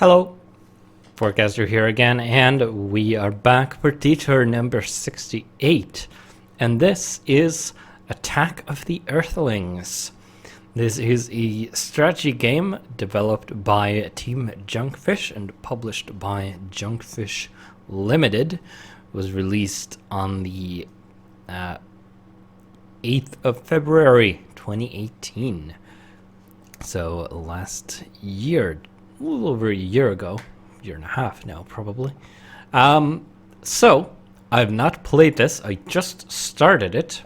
Hello, Forecaster here again, and we are back for Detour number 68. And this is Attack of the Earthlings. This is a strategy game developed by Team Junkfish and published by Junkfish Limited. It was released on the 8th of February 2018. So last year, a little over a year ago, year and a half now probably. So I've not played this. I just started it,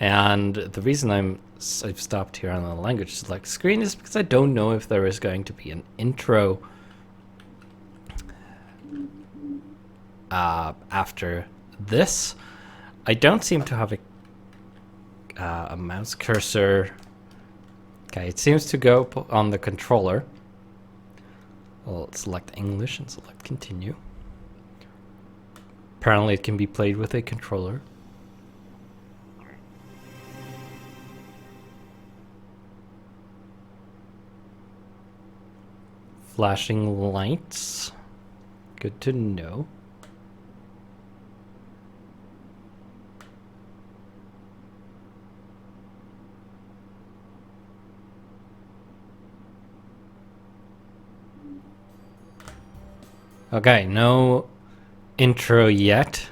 and the reason I've stopped here on the language select screen is because I don't know if there is going to be an intro after this. I don't seem to have a mouse cursor. Okay, it seems to go on the controller. Well, select English and select continue. Apparently it can be played with a controller. Flashing lights. Good to know. Okay, no intro yet.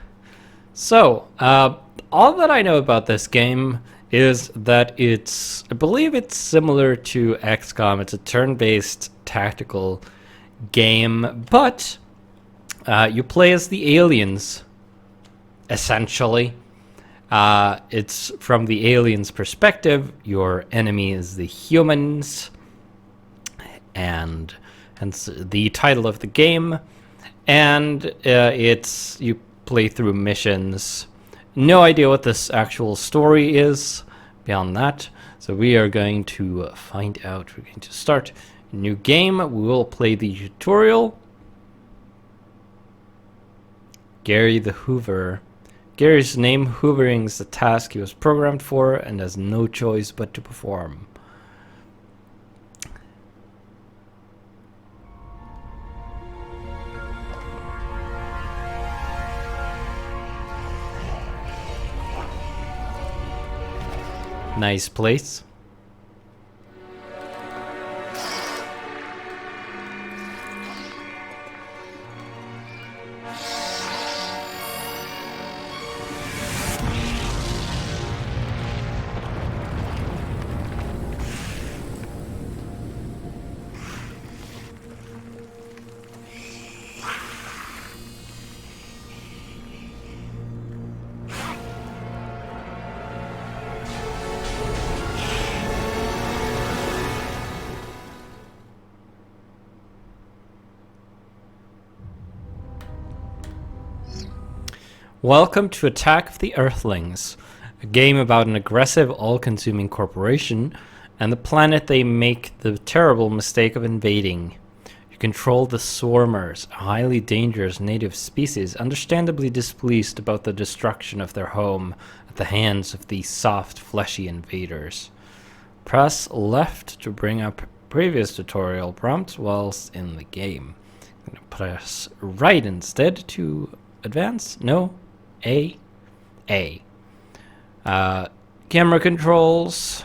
So, all that I know about this game is that I believe it's similar to XCOM. It's a turn-based tactical game, but you play as the aliens, essentially. It's from the aliens' perspective. Your enemy is the humans, and hence the title of the game. And you play through missions. No idea what this actual story is beyond that. So we are going to find out. We're going to start a new game. We will play the tutorial. Gary the Hoover. Gary's name, hoovering, is the task he was programmed for and has no choice but to perform. Nice place. Welcome to Attack of the Earthlings, a game about an aggressive, all-consuming corporation and the planet they make the terrible mistake of invading. You control the Swarmers, a highly dangerous native species understandably displeased about the destruction of their home at the hands of these soft, fleshy invaders. Press left to bring up previous tutorial prompts whilst in the game. I'm going to press right instead to advance. No. A. Camera controls.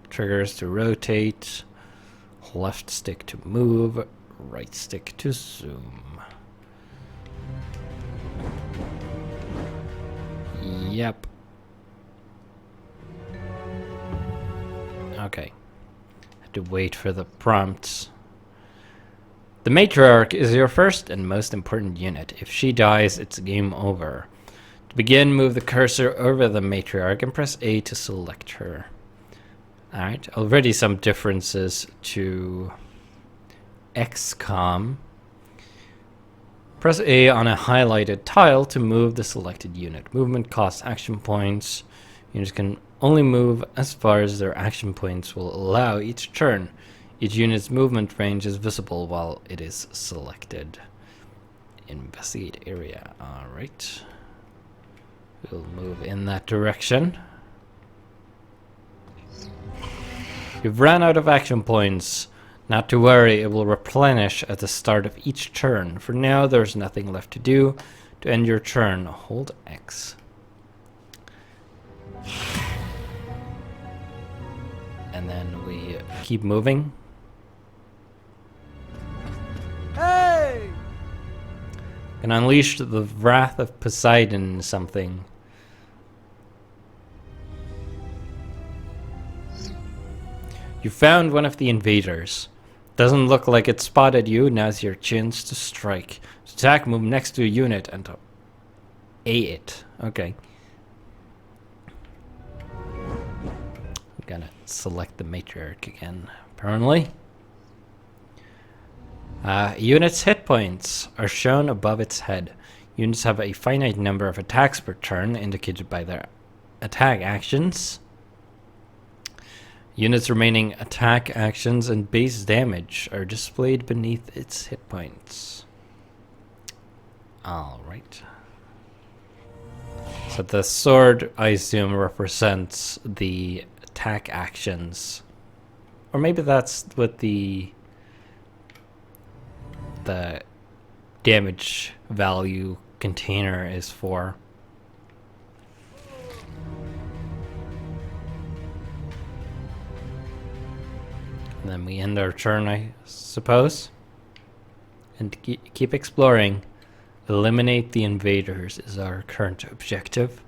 Triggers to rotate. Left stick to move. Right stick to zoom. Yep. Okay. Had to wait for the prompts. The matriarch is your first and most important unit. If she dies, it's game over. To begin, move the cursor over the matriarch and press A to select her. Alright, already some differences to XCOM. Press A on a highlighted tile to move the selected unit. Movement costs action points. Units can only move as far as their action points will allow each turn. Each unit's movement range is visible while it is selected. Investigate area. Alright. We'll move in that direction. You've ran out of action points. Not to worry, it will replenish at the start of each turn. For now, there's nothing left to do. To end your turn, hold X. And then we keep moving. Hey! Can unleash the wrath of Poseidon in something. You found one of the invaders. Doesn't look like it spotted you. Now's your chance to strike. Attack, move next to a unit and A it. Okay. I'm gonna select the matriarch again, apparently. Units' hit points are shown above its head. Units have a finite number of attacks per turn, indicated by their attack actions. Units' remaining attack actions and base damage are displayed beneath its hit points. Alright. So the sword, I assume, represents the attack actions. Or maybe that's what the damage value container is for. And then we end our turn, I suppose. And keep exploring. Eliminate the invaders is our current objective.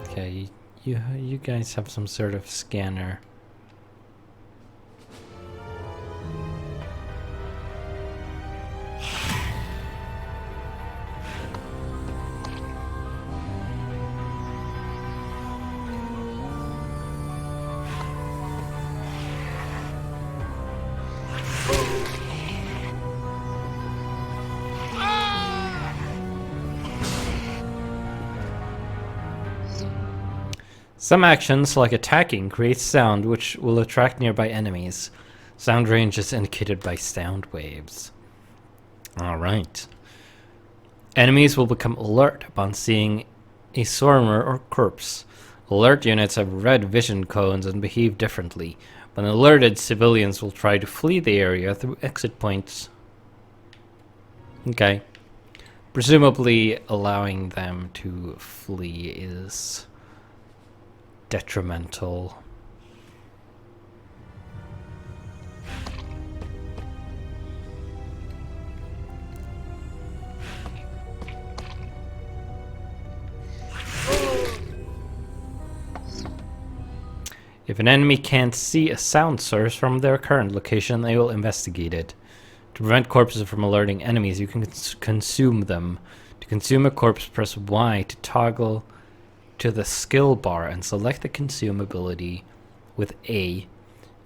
Okay, you guys have some sort of scanner. Some actions, like attacking, create sound which will attract nearby enemies. Sound range is indicated by sound waves. Alright. Enemies will become alert upon seeing a swarmer or corpse. Alert units have red vision cones and behave differently. When alerted, civilians will try to flee the area through exit points. Okay. Presumably allowing them to flee is detrimental. If an enemy can't see a sound source from their current location, they will investigate it. To prevent corpses from alerting enemies, you can consume them. To consume a corpse, press Y to toggle to the skill bar and select the consume ability with A.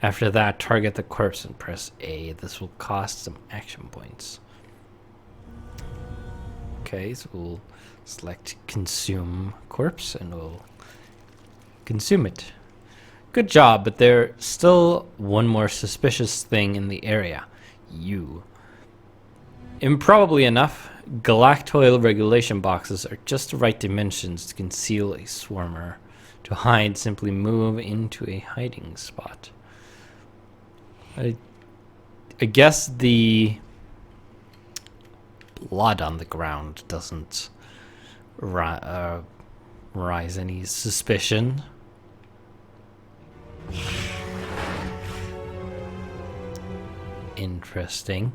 After that, target the corpse and press A. This will cost some action points. Okay, so we'll select consume corpse and we'll consume it. Good job, but there's still one more suspicious thing in the area. You. Improbably enough, galactoid regulation boxes are just the right dimensions to conceal a swarmer. To hide, simply move into a hiding spot. I guess the blood on the ground doesn't rise any suspicion. Interesting.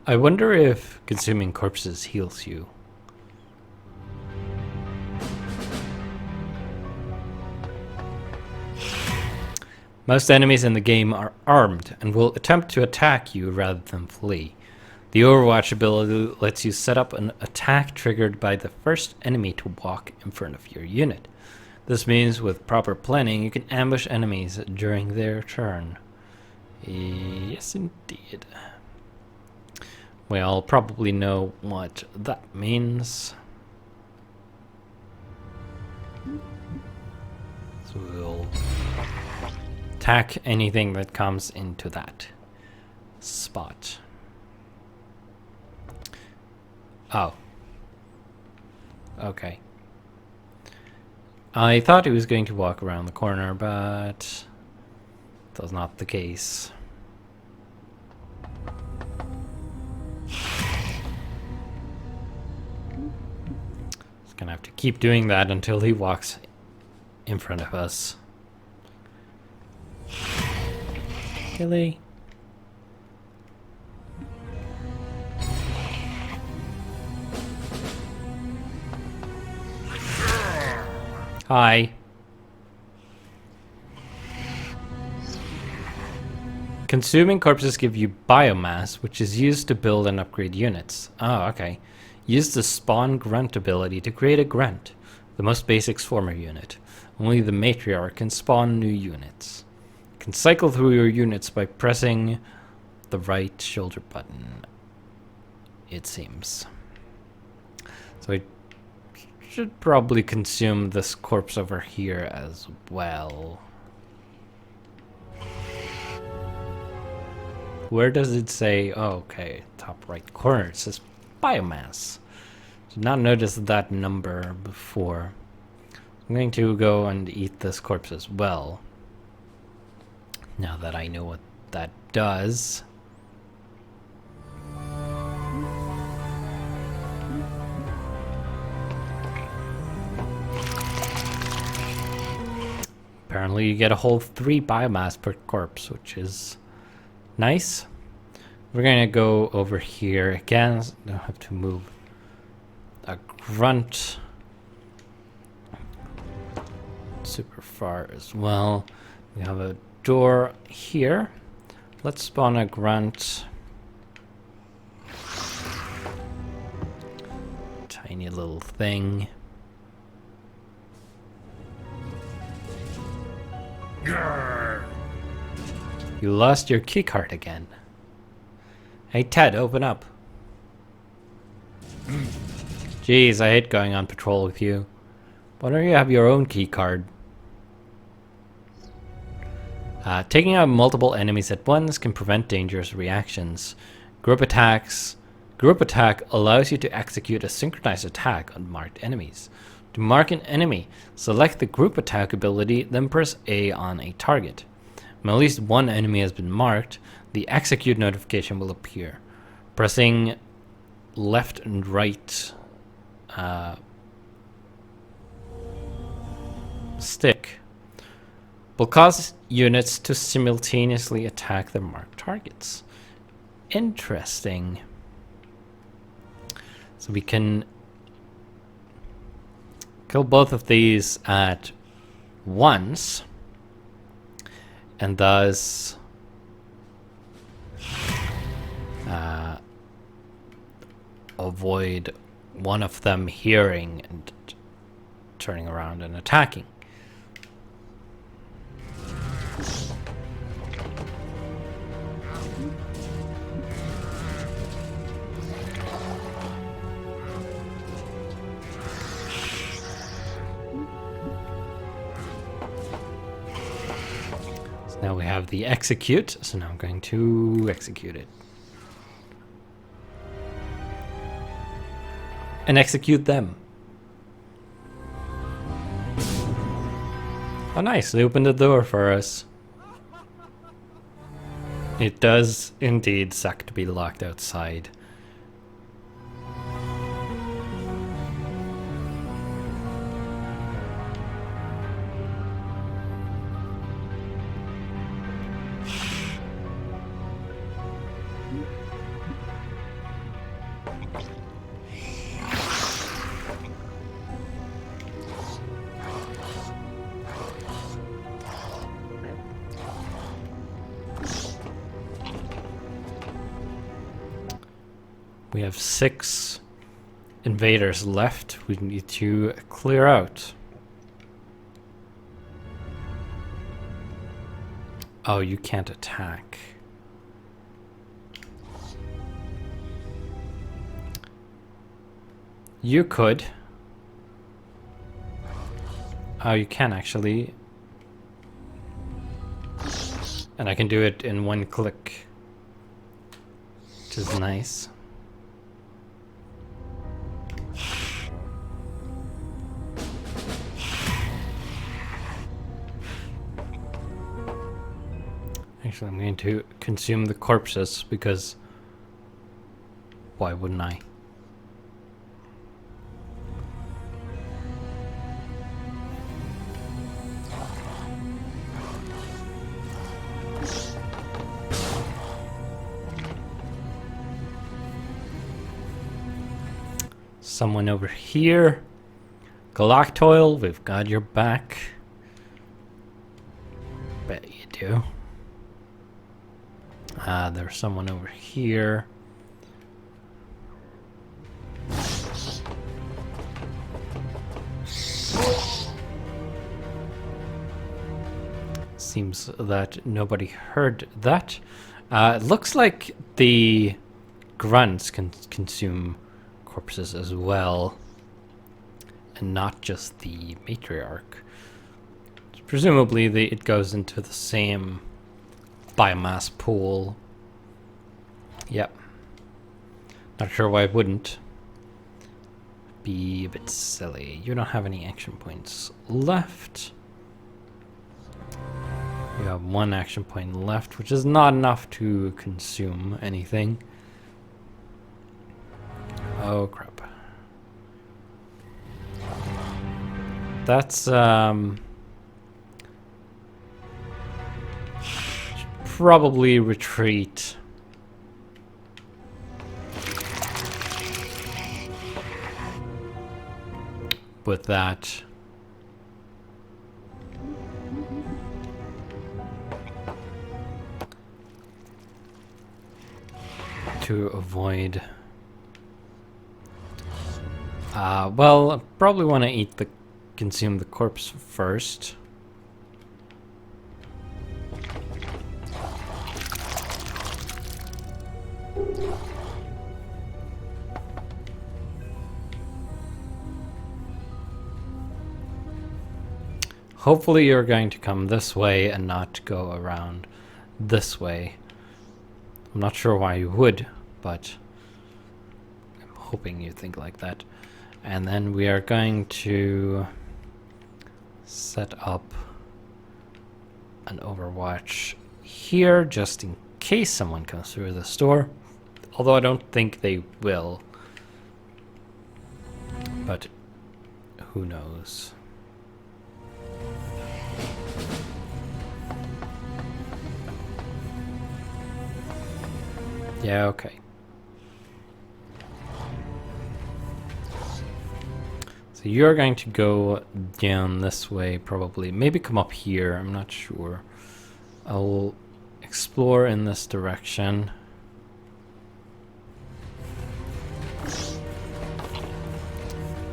I wonder if consuming corpses heals you. Most enemies in the game are armed and will attempt to attack you rather than flee. The Overwatch ability lets you set up an attack triggered by the first enemy to walk in front of your unit. This means with proper planning, you can ambush enemies during their turn. Yes, indeed. We all probably know what that means. So we'll attack anything that comes into that spot. Oh. Okay. I thought he was going to walk around the corner, but that was not the case. Just gonna have to keep doing that until he walks in front of us. Really? Hi. Consuming corpses give you biomass, which is used to build and upgrade units. Oh, okay. Use the spawn grunt ability to create a grunt, the most basic swarmer unit. Only the matriarch can spawn new units. You can cycle through your units by pressing the right shoulder button, it seems. So I should probably consume this corpse over here as well. Where does it say? Oh, okay, top right corner. It says biomass. Did not notice that number before. I'm going to go and eat this corpse as well. Now that I know what that does. Apparently you get a whole 3 biomass per corpse, which is nice. We're gonna go over here again. Don't have to move a grunt super far as well. We have a door here. Let's spawn a grunt. Tiny little thing. You lost your keycard again. Hey Ted, open up. Jeez, I hate going on patrol with you. Why don't you have your own keycard? Taking out multiple enemies at once can prevent dangerous reactions. Group attack allows you to execute a synchronized attack on marked enemies. To mark an enemy, select the group attack ability, then press A on a target. When at least one enemy has been marked, the execute notification will appear. Pressing left and right stick will cause units to simultaneously attack the marked targets. Interesting. So we can kill both of these at once, and thus avoid one of them hearing and turning around and attacking. So now we have the execute, so now I'm going to execute it. And execute them. Oh nice, they opened the door for us. It does indeed suck to be locked outside. We have 6 invaders left. We need to clear out. Oh, you can't attack. You could. Oh, you can actually. And I can do it in one click. Which is nice. Actually, I'm going to consume the corpses because why wouldn't I? Someone over here. Galactoil, we've got your back. Bet you do. There's someone over here. Seems that nobody heard that. It looks like the grunts can consume corpses as well, and not just the matriarch. Presumably it goes into the same biomass pool. Yep. Not sure why it wouldn't. Be a bit silly. You don't have any action points left. You have one action point left, which is not enough to consume anything. Oh crap. That's probably retreat. With that. To avoid. Well, I probably want to consume the corpse first. Hopefully you're going to come this way and not go around this way. I'm not sure why you would, but I'm hoping you think like that. And then we are going to set up an overwatch here just in case someone comes through this door. Although I don't think they will. But who knows? Yeah, okay. So you're going to go down this way, probably. Maybe come up here, I'm not sure. I'll explore in this direction.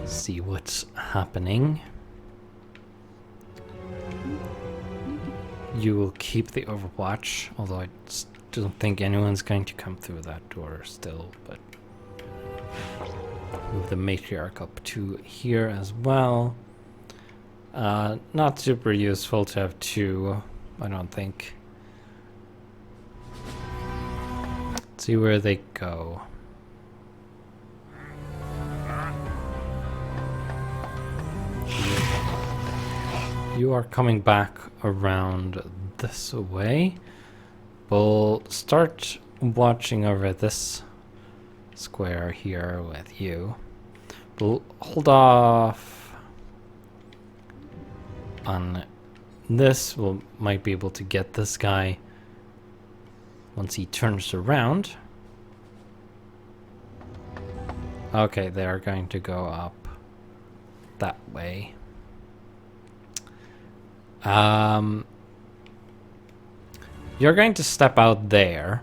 See what's happening. You will keep the overwatch, although I don't think anyone's going to come through that door still, but move the matriarch up to here as well. Not super useful to have two, I don't think. Let's see where they go. You are coming back around this way. We'll start watching over this square here with you. We'll hold off on this. We might be able to get this guy once he turns around. Okay, they're going to go up that way. You're going to step out there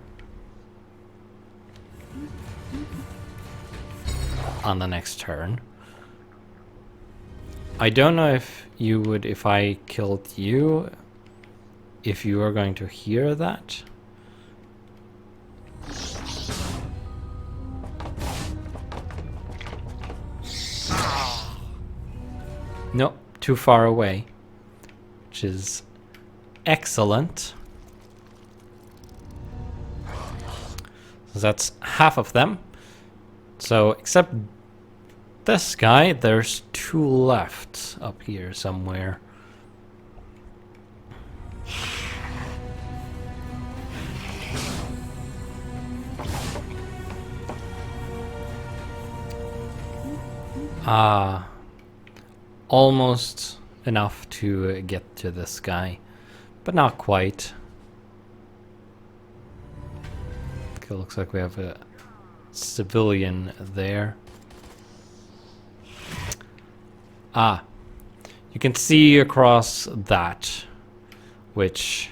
on the next turn. I don't know if you would, if I killed you, if you are going to hear that. Nope, too far away, which is excellent. So that's half of them. So, except this guy, there's 2 left up here somewhere. Almost enough to get to this guy, but not quite. Okay, looks like we have a civilian there. You can see across that, which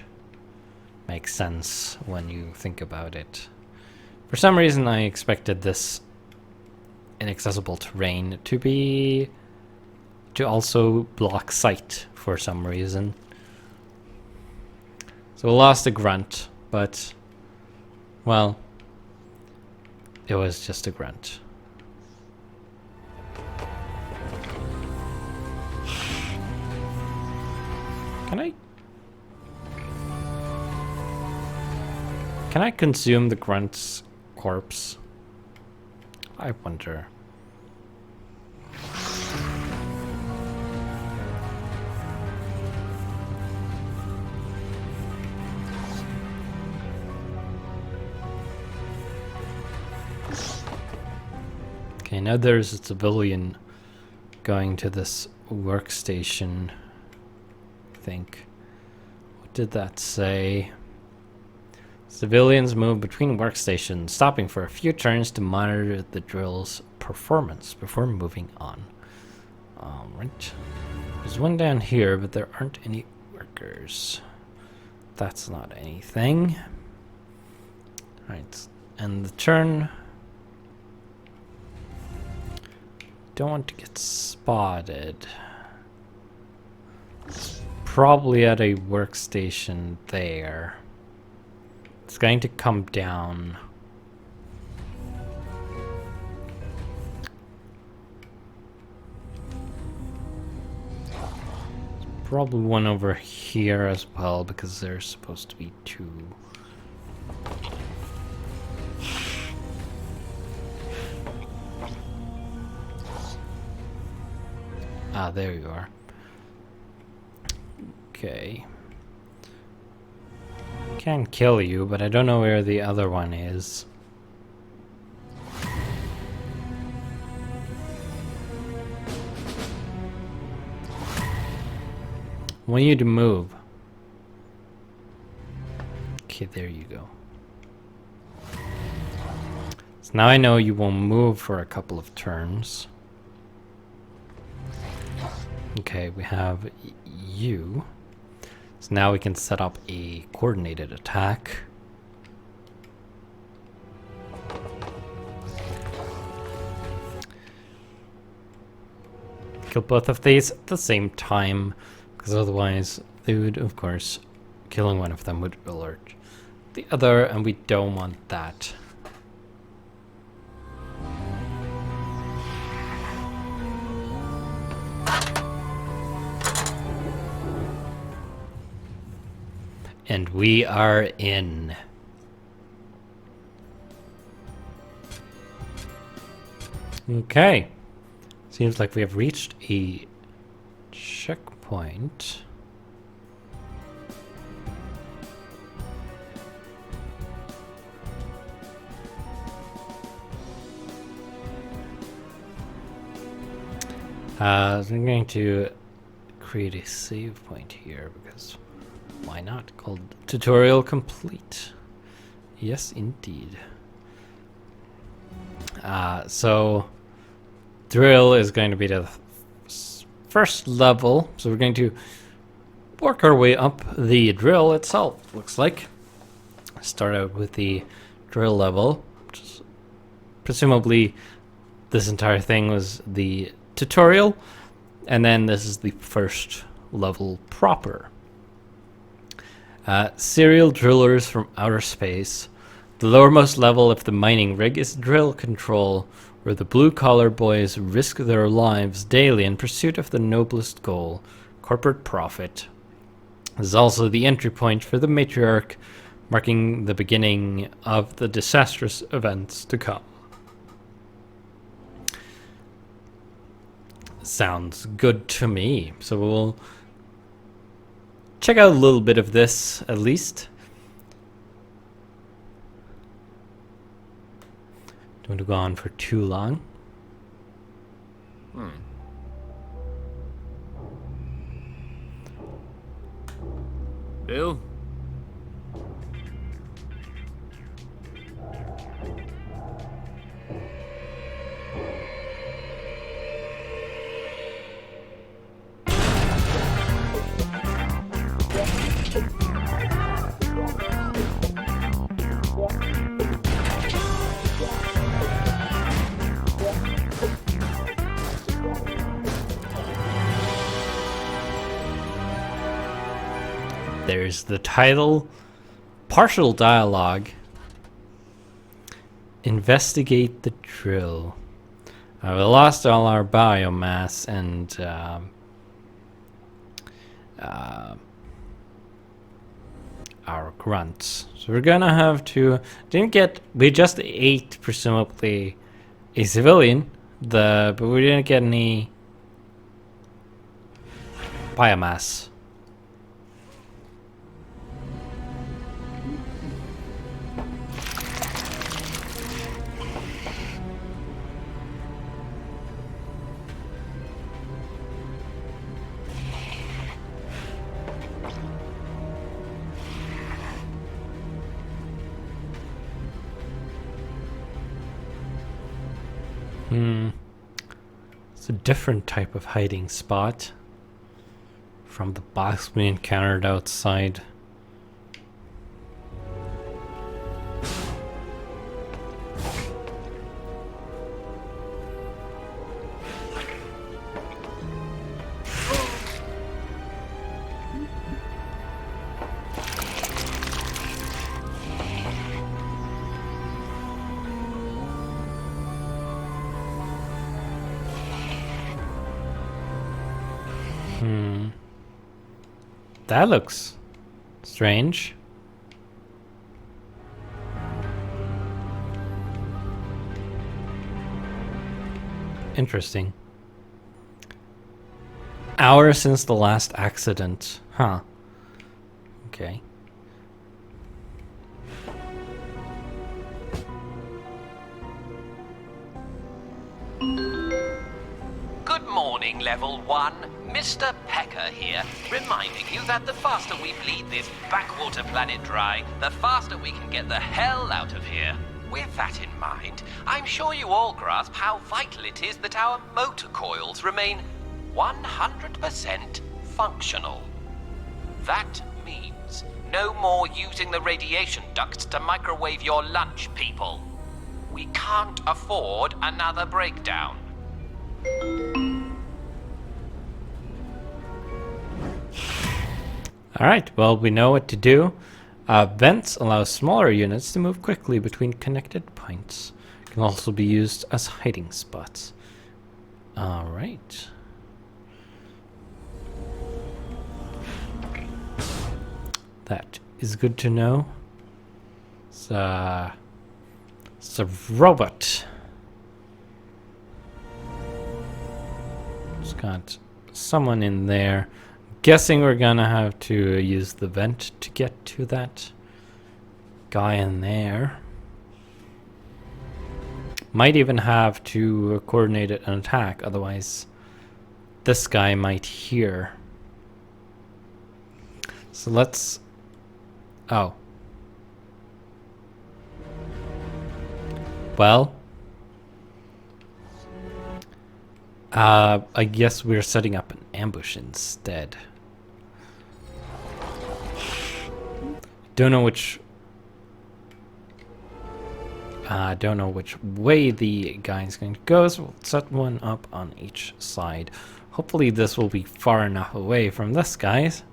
makes sense when you think about it. For some reason, I expected this inaccessible terrain to also block sight for some reason. So we lost a grunt, but, well, it was just a grunt. Can I consume the grunt's corpse? I wonder. Okay, now there's a civilian going to this workstation, I think. What did that say? Civilians move between workstations, stopping for a few turns to monitor the drill's performance before moving on. Alright. There's one down here, but there aren't any workers. That's not anything. Alright, and the turn. Don't want to get spotted. It's probably at a workstation there. It's going to come down. Probably one over here as well, because there's supposed to be 2. Ah, there you are. Okay. Can kill you, but I don't know where the other one is. Want you to move. Okay, there you go. So now I know you won't move for a couple of turns. Okay, we have you. So now we can set up a coordinated attack. Kill both of these at the same time, because otherwise they would, of course, killing one of them would alert the other, and we don't want that. And we are in. Okay. Seems like we have reached a checkpoint. So I'm going to create a save point here because why not? Called tutorial complete. Yes, indeed. So drill is going to be the first level. So we're going to work our way up the drill itself, looks like. Start out with the drill level. Which is presumably this entire thing was the tutorial. And then this is the first level proper. Serial drillers from outer space. The lowermost level of the mining rig is drill control, where the blue-collar boys risk their lives daily in pursuit of the noblest goal, corporate profit. This is also the entry point for the matriarch, marking the beginning of the disastrous events to come. Sounds good to me. So we'll check out a little bit of this, at least. Don't want to go on for too long. Bill? There's the title, partial dialogue, investigate the drill. We lost all our biomass and our grunts. So we're gonna have to, we just ate presumably a civilian, but we didn't get any biomass. It's a different type of hiding spot from the box we encountered outside. That looks strange. Interesting. Hours since the last accident. Huh. Okay. Good morning, Level 1. Mr. Pecker here, reminding you that the faster we bleed this backwater planet dry, the faster we can get the hell out of here. With that in mind, I'm sure you all grasp how vital it is that our motor coils remain 100% functional. That means no more using the radiation ducts to microwave your lunch, people. We can't afford another breakdown. Alright, well, we know what to do. Vents allow smaller units to move quickly between connected points. Can also be used as hiding spots. Alright. That is good to know. It's a robot. It's got someone in there. Guessing we're gonna have to use the vent to get to that guy in there. Might even have to coordinate an attack, otherwise this guy might hear. So let's... Oh. Well. I guess we're setting up an ambush instead. Don't know which way the guy's going to go, so we'll set one up on each side. Hopefully this will be far enough away from this guy's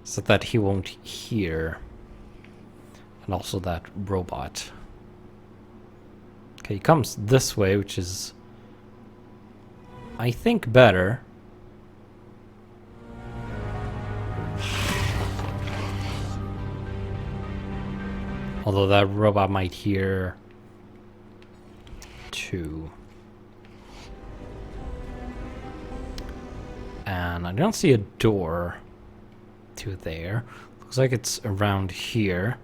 so that he won't hear. And also that robot. Okay, he comes this way, which is, I think, better. Although that robot might hear too. And I don't see a door to there. Looks like it's around here.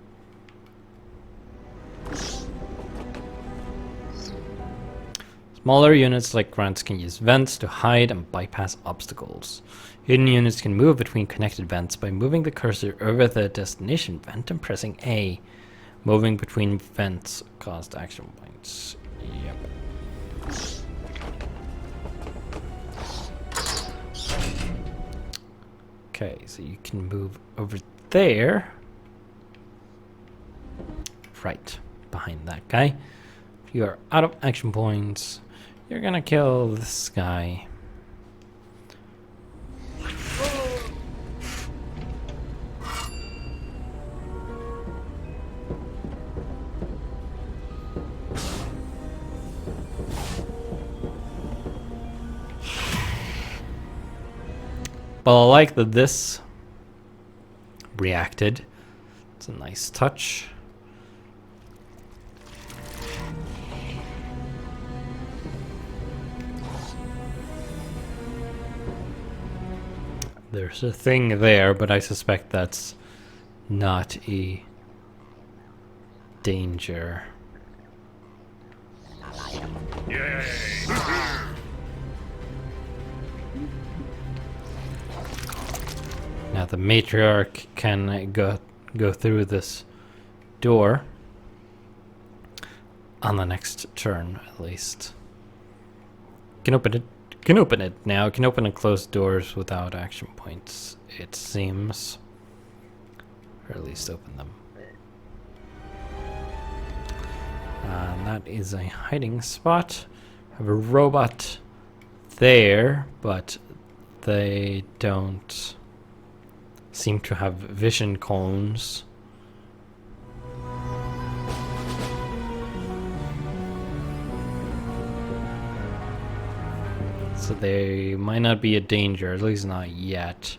Smaller units like grunts can use vents to hide and bypass obstacles. Hidden units can move between connected vents by moving the cursor over the destination vent and pressing A. Moving between vents caused action points. Yep. Okay, so you can move over there. Right, behind that guy. If you are out of action points, you're gonna kill this guy. Well, I like that this reacted. It's a nice touch. There's a thing there, but I suspect that's not a danger. Now the matriarch can go through this door on the next turn, at least. Can open it. Can open it now. Can open and close doors without action points, it seems. Or at least open them. And that is a hiding spot. Have a robot there, but they don't seem to have vision cones. So they might not be a danger, at least not yet.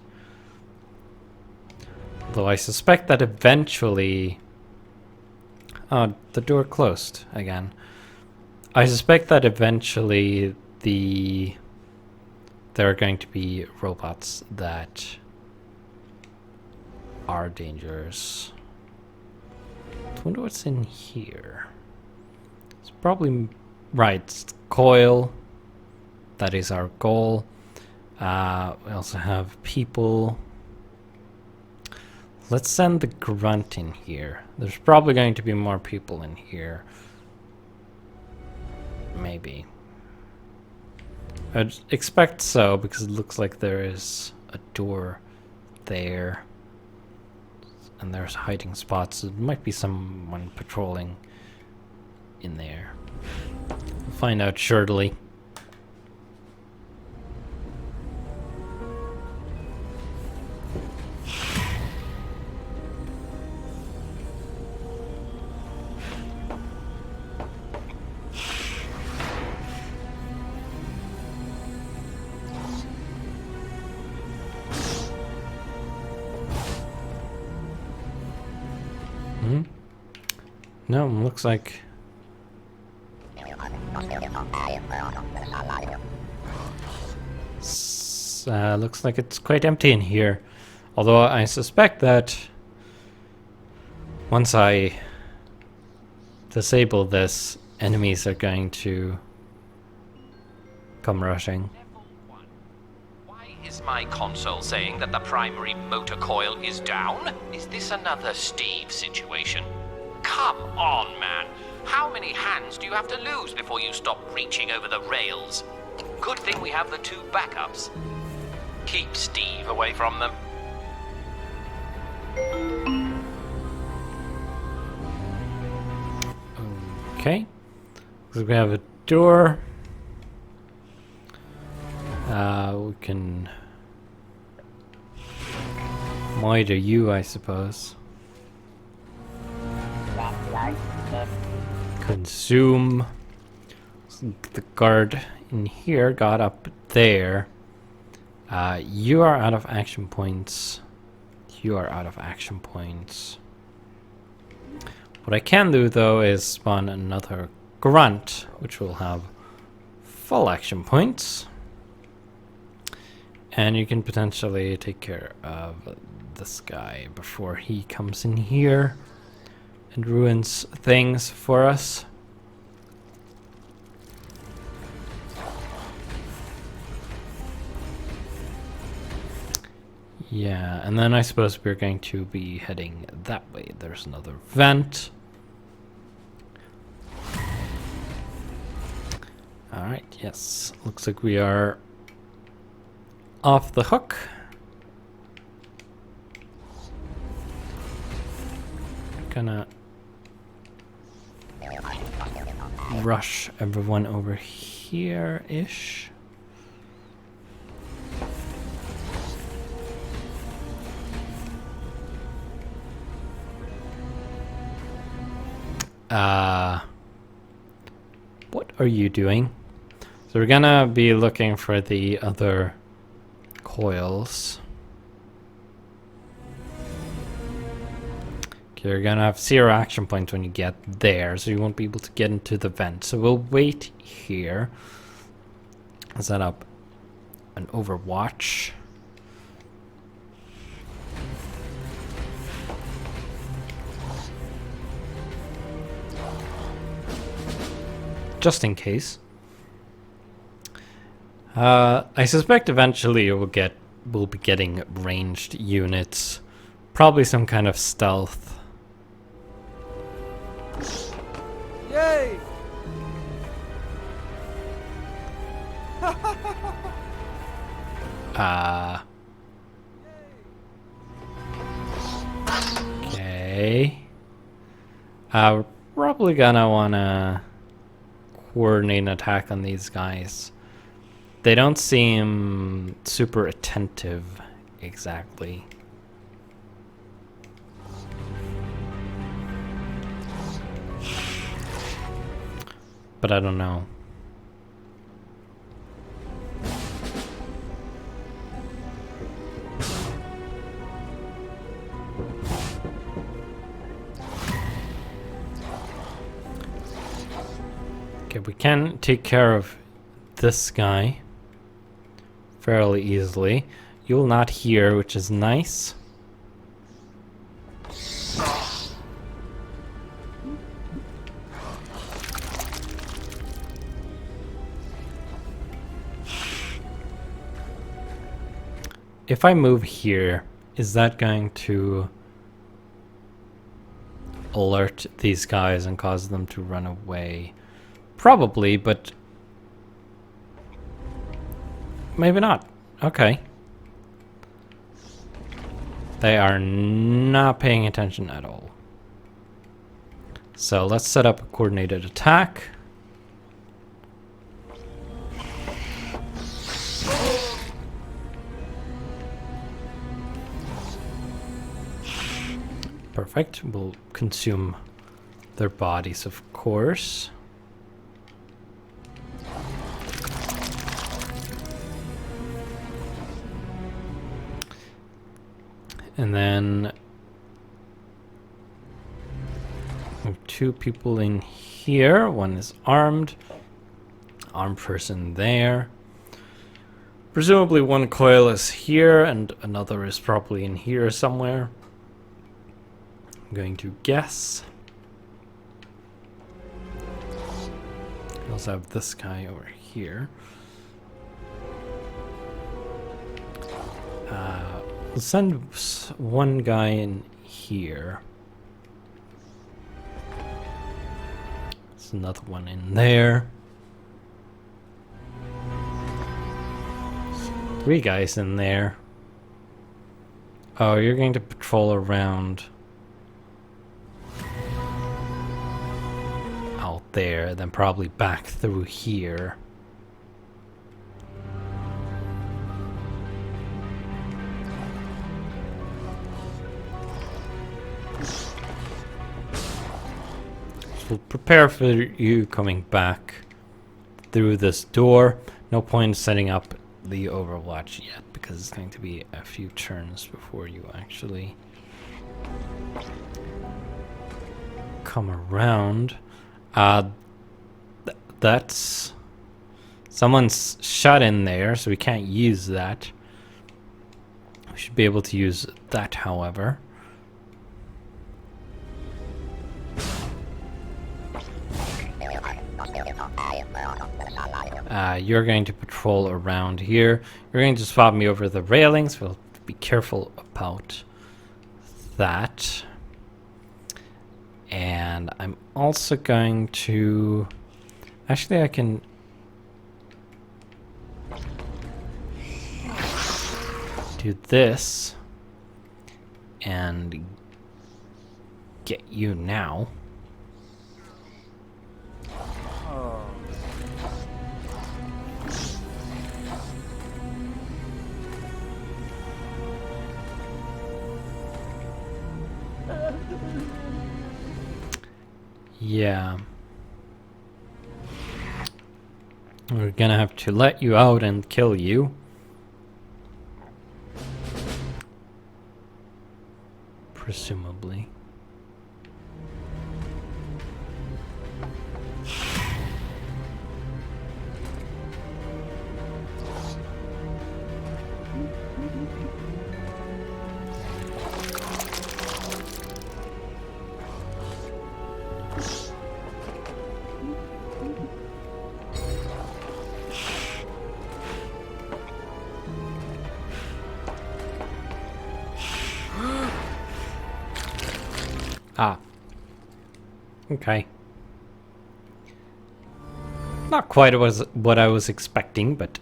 Though I suspect that eventually... Oh, the door closed again. I suspect that eventually there are going to be robots that are dangerous. I wonder what's in here. It's probably... Right, it's coil. That is our goal. We also have people. Let's send the grunt in here. There's probably going to be more people in here. Maybe. I'd expect so, because it looks like there is a door there. And there's hiding spots. It might be someone patrolling in there. We'll find out shortly. No, looks like... looks like it's quite empty in here. Although I suspect that once I disable this, enemies are going to come rushing. Why is my console saying that the primary motor coil is down? Is this another Steve situation? Come on, man. How many hands do you have to lose before you stop reaching over the rails? Good thing we have the two backups. Keep Steve away from them. Okay. So we have a door. We can Might are you, I suppose. Consume. The guard in here got up there. You are out of action points. You are out of action points. What I can do though is spawn another grunt, which will have full action points. And you can potentially take care of this guy before he comes in here and ruins things for us. Yeah, and then I suppose we're going to be heading that way. There's another vent. Alright, yes. Looks like we are off the hook. Gonna rush everyone over here-ish. What are you doing? So we're gonna be looking for the other coils. Okay, you're gonna have 0 action points when you get there, so you won't be able to get into the vent. So we'll wait here. Set up an overwatch. Just in case. I suspect eventually we'll be getting ranged units. Probably some kind of stealth. Yay! Okay. We're probably gonna wanna coordinate an attack on these guys. They don't seem super attentive, exactly. But I don't know. Okay, we can take care of this guy fairly easily. You'll not hear, which is nice. If I move here, is that going to alert these guys and cause them to run away? Probably, but maybe not. Okay. They are not paying attention at all. So let's set up a coordinated attack. Perfect. We'll consume their bodies, of course. And then we have 2 people in here. One is armed. Armed person there. Presumably one coil is here and another is probably in here somewhere. I'm going to guess. We also have this guy over here. We'll send one guy in here. There's another one in there. 3 guys in there. Oh, you're going to patrol around out there, then probably back through here. we'll prepare for you coming back through this door. No point in setting up the Overwatch yet, because it's going to be a few turns before you actually come around. That's... Someone's shut in there, so we can't use that. We should be able to use that, however. You're going to patrol around here. You're going to swap me over the railings. We'll be careful about that. And I'm also going to... Actually, I can... do this and get you now. Yeah. We're gonna have to let you out and kill you. Presumably. Ah. Okay. Not quite what I was expecting, but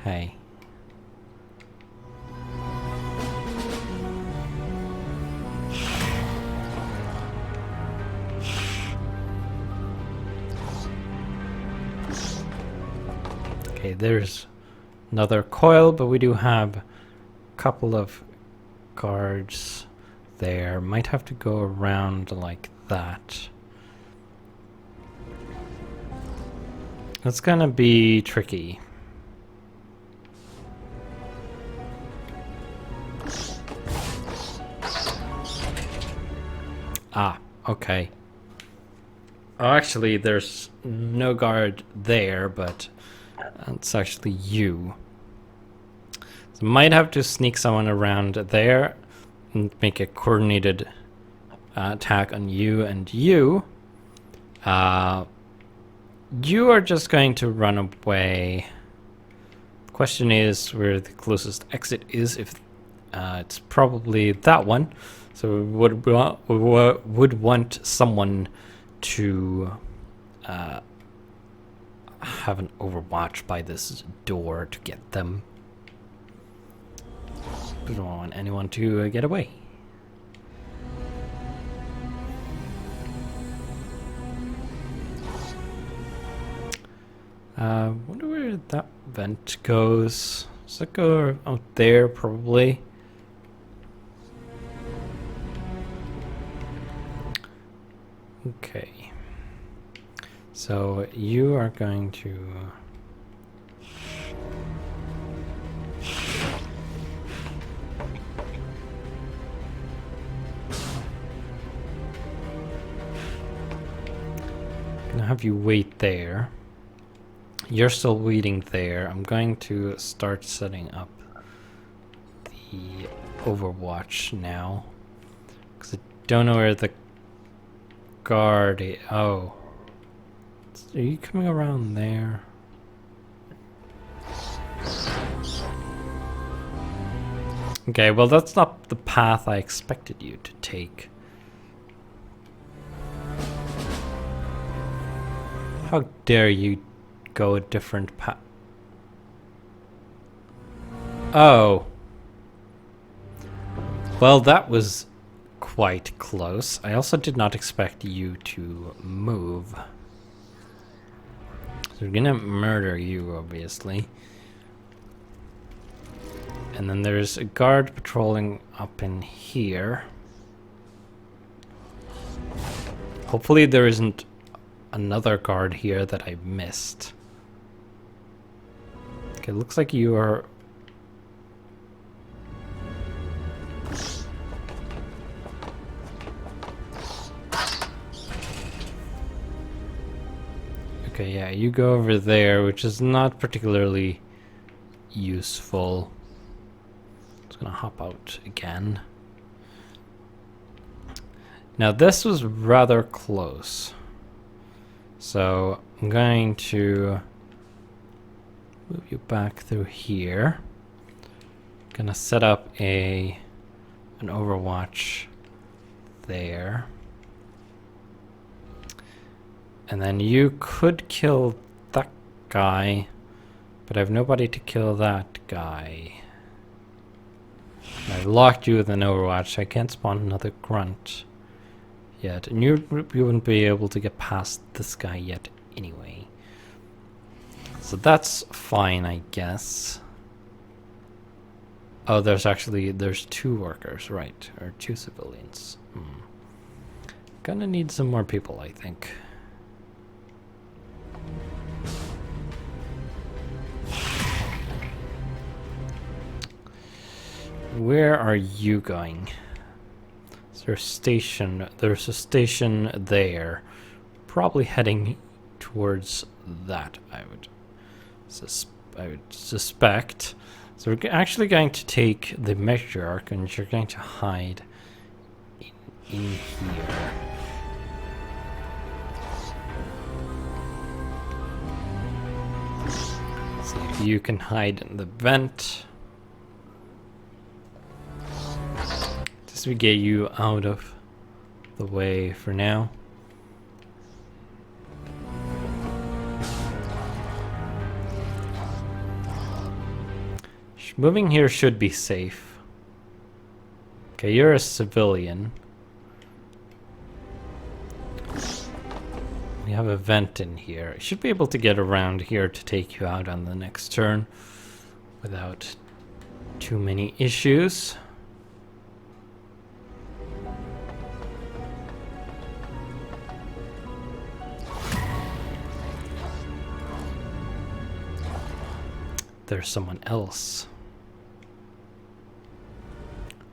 hey. Okay, there's another coil, but we do have a couple of guards there. Might have to go around like that. It's gonna be tricky. Ah, okay. Oh, actually, there's no guard there, but it's actually you. So might have to sneak someone around there and make a coordinated attack on you and you. You are just going to run away. Question is where the closest exit is. If it's probably that one, so we would want someone to have an overwatch by this door to get them. We don't want anyone to get away. Wonder where that vent goes. Does it go out there, probably? Okay. So you are going to... gonna have you wait there. You're still waiting there. I'm going to start setting up the Overwatch now, because I don't know where the guard is. Oh. Are you coming around there? Okay, well that's not the path I expected you to take. How dare you go a different path? Oh. Well, that was quite close. I also did not expect you to move. So we're gonna murder you, obviously. And then there's a guard patrolling up in here. Hopefully there isn't another guard here that I missed. Okay, looks like you are... Okay, yeah, you go over there, which is not particularly useful. Just gonna hop out again. Now this was rather close. So I'm going to move you back through here. Gonna set up an overwatch there. And then you could kill that guy, but I have nobody to kill that guy. I locked you with an overwatch. I can't spawn another grunt yet, and you wouldn't be able to get past this guy yet anyway. So that's fine, I guess. Oh, there's two workers, right? Or two civilians. Gonna need some more people, I think. Where are you going? Is there a station? There's a station there. Probably heading towards that, I would suspect. So we're actually going to take the matriarch, and you're going to hide in here. See if you can hide in the vent. Just to get you out of the way for now. Moving here should be safe. Okay, you're a civilian. We have a vent in here. I should be able to get around here to take you out on the next turn without too many issues. There's someone else.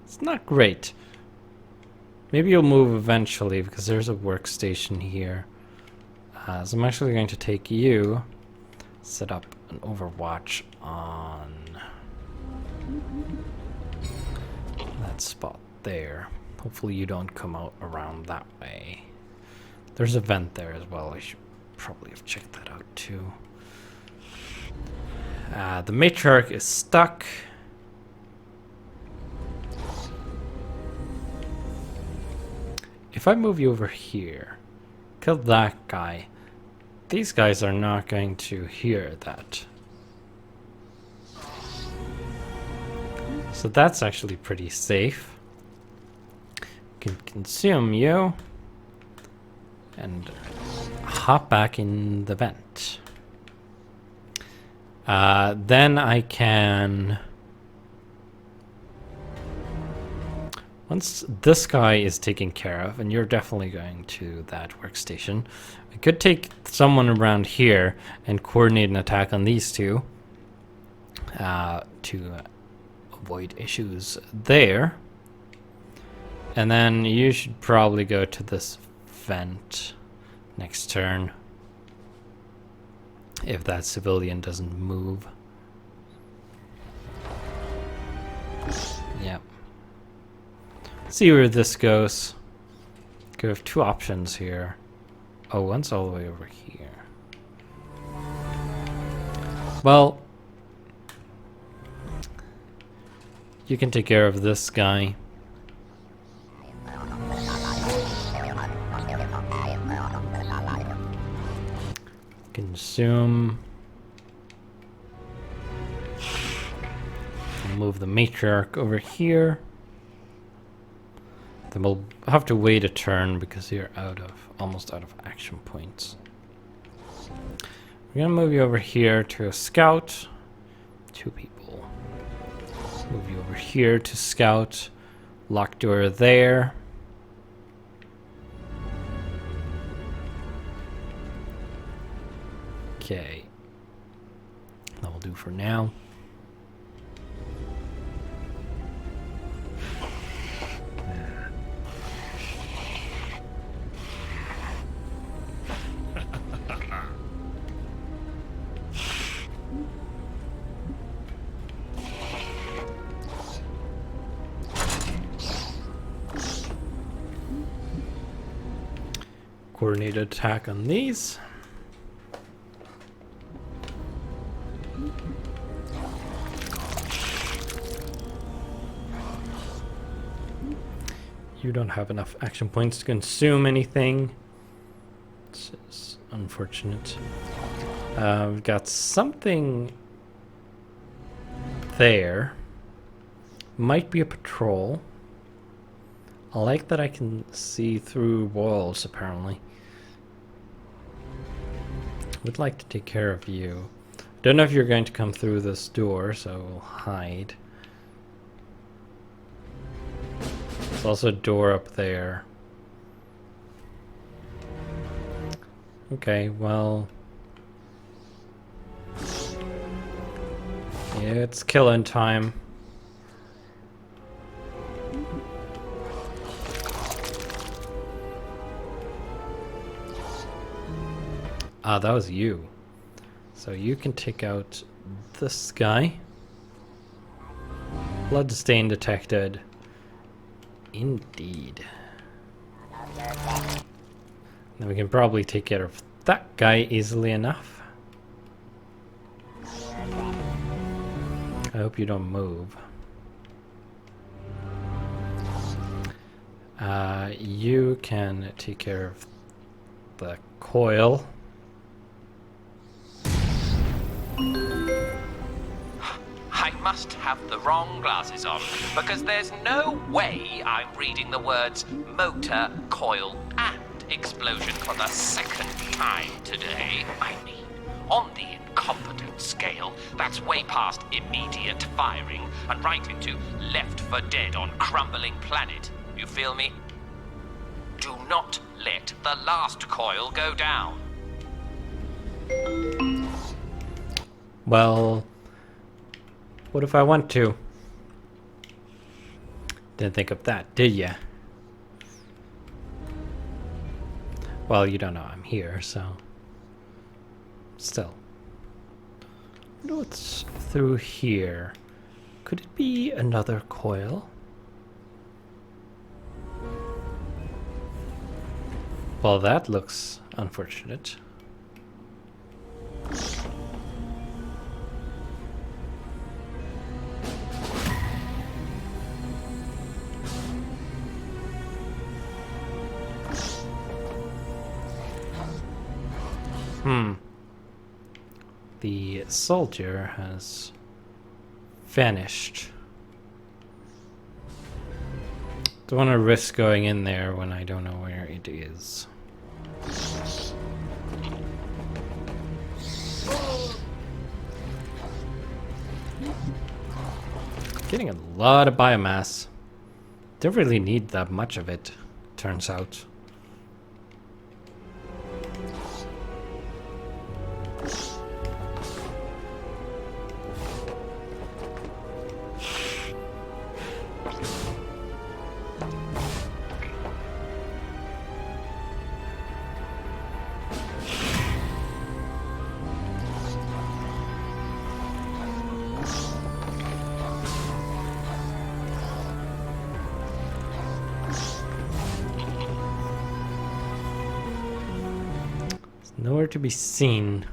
It's not great. Maybe you'll move eventually because there's a workstation here. So I'm actually going to take you, set up an overwatch on that spot there. Hopefully you don't come out around that way. There's a vent there as well. I should probably have checked that out too. The matriarch is stuck. If I move you over here, kill that guy, these guys are not going to hear that. So that's actually pretty safe. Can consume you and hop back in the vent. Then I can... Once this guy is taken care of, and you're definitely going to that workstation, I could take someone around here and coordinate an attack on these two to avoid issues there. And then you should probably go to this vent next turn if that civilian doesn't move. Yep. See where this goes. Okay, we have two options here. Oh, one's all the way over here. Well, you can take care of this guy. Consume. Move the matriarch over here. Then we'll have to wait a turn because you're almost out of action points. We're gonna move you over here to a scout. Two people. Move you over here to scout. Lock door there. Okay. That will do for now. Coordinated attack on these. You don't have enough action points to consume anything. This is unfortunate. We've got something there. Might be a patrol. I like that I can see through walls, apparently. Would like to take care of you. Don't know if you're going to come through this door, so we'll hide. There's also a door up there. Okay, well... yeah, it's killing time. Ah, that was you. So you can take out this guy. Bloodstain detected. Indeed. Then we can probably take care of that guy easily enough. I hope you don't move. You can take care of the coil. I must have the wrong glasses on, because there's no way I'm reading the words motor, coil, and explosion for the second time today. I mean, on the incompetent scale, that's way past immediate firing and right into left for dead on crumbling planet. You feel me? Do not let the last coil go down. Well, what if I want to? Didn't think of that, did ya? Well, you don't know I'm here, so... still. I wonder what's through here. Could it be another coil? Well, that looks unfortunate. The soldier has vanished. Don't want to risk going in there when I don't know where it is. Getting a lot of biomass. Don't really need that much of it, turns out. Nowhere to be seen.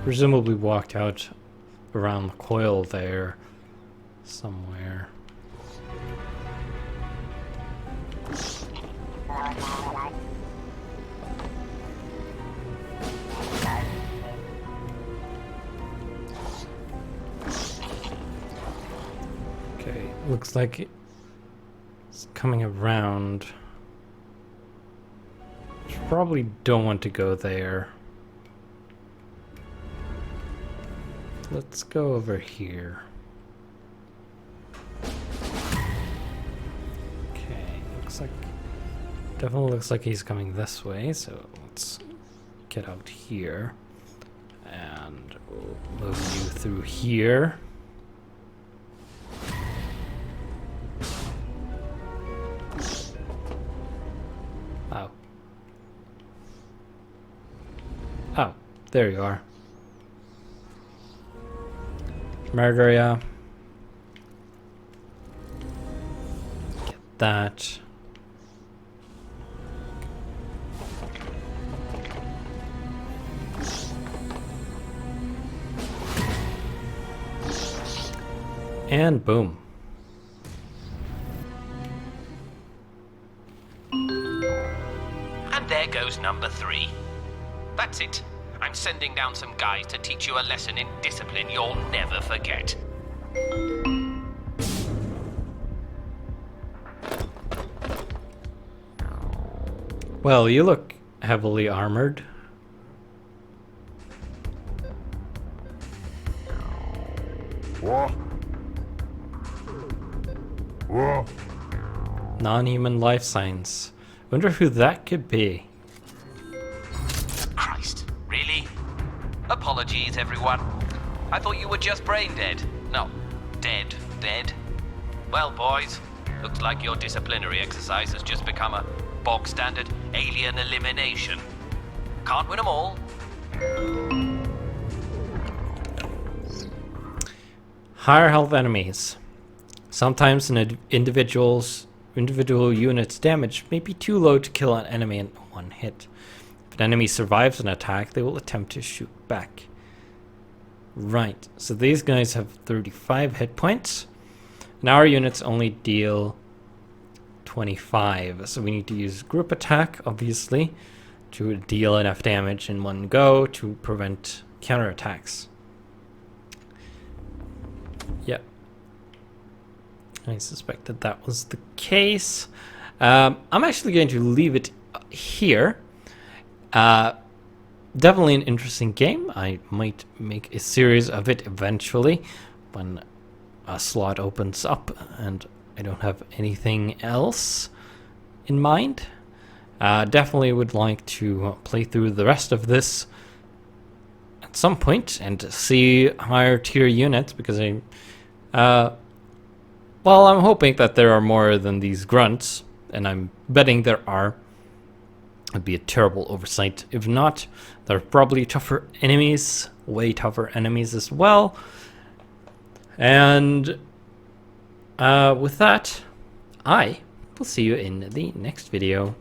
Presumably walked out around the coil there somewhere. Okay, looks like it's coming around. Probably don't want to go there. Let's go over here. Okay, looks like... definitely looks like he's coming this way, so let's get out here. And we'll move you through here. Oh. Oh, there you are. Murder ya. Get that. And boom. And there goes number 3. That's it. I'm sending down some guys to teach you a lesson in discipline you'll never forget. Well, you look heavily armored. Non-human life signs. Wonder who that could be. Christ, really? Apologies, everyone. I thought you were just brain dead. No, dead. Well, boys, looks like your disciplinary exercise has just become a bog standard alien elimination. Can't win them all. Higher health enemies. Sometimes an individual unit's damage may be too low to kill an enemy in one hit. If an enemy survives an attack, they will attempt to shoot back. Right, so these guys have 35 hit points. And our units only deal 25. So we need to use group attack, obviously, to deal enough damage in one go to prevent counterattacks. Yep. I suspected that was the case. I'm actually going to leave it here. Definitely an interesting game. I might make a series of it eventually when a slot opens up and I don't have anything else in mind. Definitely would like to play through the rest of this at some point and see higher tier units, because well, I'm hoping that there are more than these grunts, and I'm betting there are. It'd be a terrible oversight if not. There are probably tougher enemies, way tougher enemies as well. And with that, I will see you in the next video.